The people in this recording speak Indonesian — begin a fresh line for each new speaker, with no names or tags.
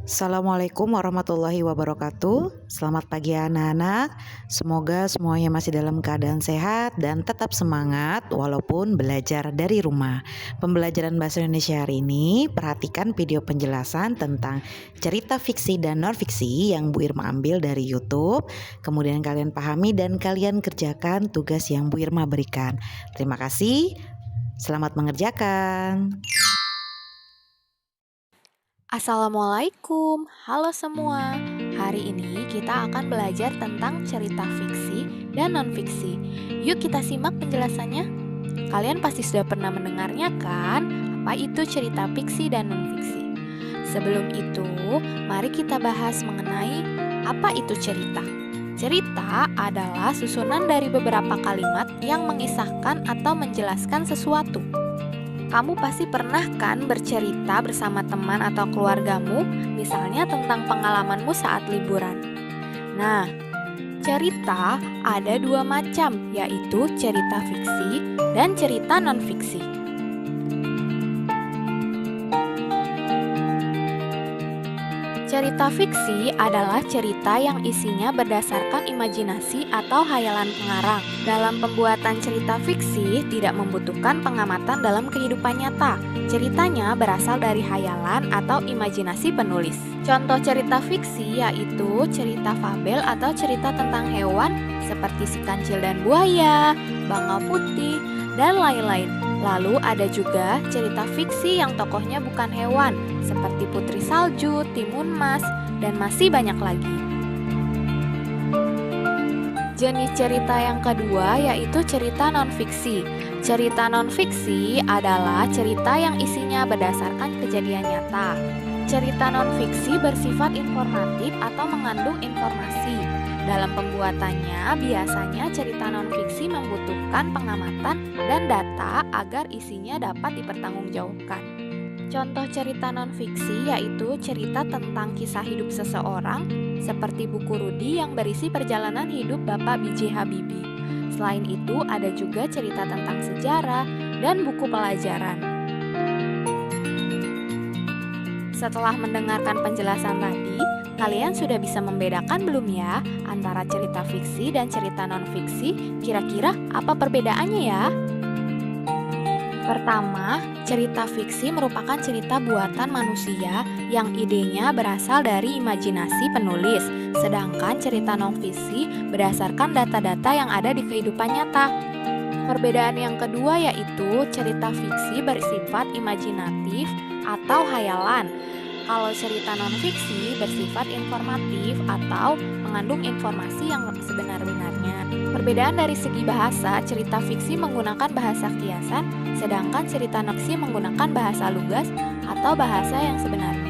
Assalamualaikum warahmatullahi wabarakatuh. Selamat pagi anak-anak. Semoga semuanya masih dalam keadaan sehat dan tetap semangat walaupun belajar dari rumah. Pembelajaran bahasa Indonesia hari ini, perhatikan video penjelasan tentang cerita fiksi dan non-fiksi yang Bu Irma ambil dari YouTube. Kemudian kalian pahami dan kalian kerjakan tugas yang Bu Irma berikan. Terima kasih. Selamat mengerjakan.
Assalamualaikum, halo semua. Hari ini kita akan belajar tentang cerita fiksi dan non-fiksi. Yuk kita simak penjelasannya. Kalian pasti sudah pernah mendengarnya kan? Apa itu cerita fiksi dan non-fiksi? Sebelum itu, mari kita bahas mengenai apa itu cerita. Cerita adalah susunan dari beberapa kalimat yang mengisahkan atau menjelaskan sesuatu. Kamu pasti pernah kan bercerita bersama teman atau keluargamu, misalnya tentang pengalamanmu saat liburan. Nah, cerita ada dua macam, yaitu cerita fiksi dan cerita non-fiksi. Cerita fiksi adalah cerita yang isinya berdasarkan imajinasi atau hayalan pengarang. Dalam pembuatan cerita fiksi tidak membutuhkan pengamatan dalam kehidupan nyata. Ceritanya berasal dari hayalan atau imajinasi penulis. Contoh cerita fiksi yaitu cerita fabel atau cerita tentang hewan seperti si kancil dan buaya, bangau putih, dan lain-lain. Lalu ada juga cerita fiksi yang tokohnya bukan hewan, seperti Putri Salju, Timun Mas, dan masih banyak lagi. Jenis cerita yang kedua yaitu cerita non-fiksi. Cerita non-fiksi adalah cerita yang isinya berdasarkan kejadian nyata. Cerita non-fiksi bersifat informatif atau mengandung informasi. Dalam pembuatannya, biasanya cerita non-fiksi membutuhkan pengamatan dan data agar isinya dapat dipertanggungjawabkan. Contoh cerita non-fiksi yaitu cerita tentang kisah hidup seseorang, seperti buku Rudi yang berisi perjalanan hidup Bapak B.J. Habibie. Selain itu, ada juga cerita tentang sejarah dan buku pelajaran. Setelah mendengarkan penjelasan tadi, kalian sudah bisa membedakan belum ya antara cerita fiksi dan cerita non-fiksi? Kira-kira apa perbedaannya ya? Pertama, cerita fiksi merupakan cerita buatan manusia yang idenya berasal dari imajinasi penulis, sedangkan cerita non-fiksi berdasarkan data-data yang ada di kehidupan nyata. Perbedaan yang kedua yaitu cerita fiksi bersifat imajinatif atau hayalan. Kalau cerita non-fiksi bersifat informatif atau mengandung informasi yang sebenar-benarnya. Perbedaan dari segi bahasa, cerita fiksi menggunakan bahasa kiasan, sedangkan cerita non-fiksi menggunakan bahasa lugas atau bahasa yang sebenarnya.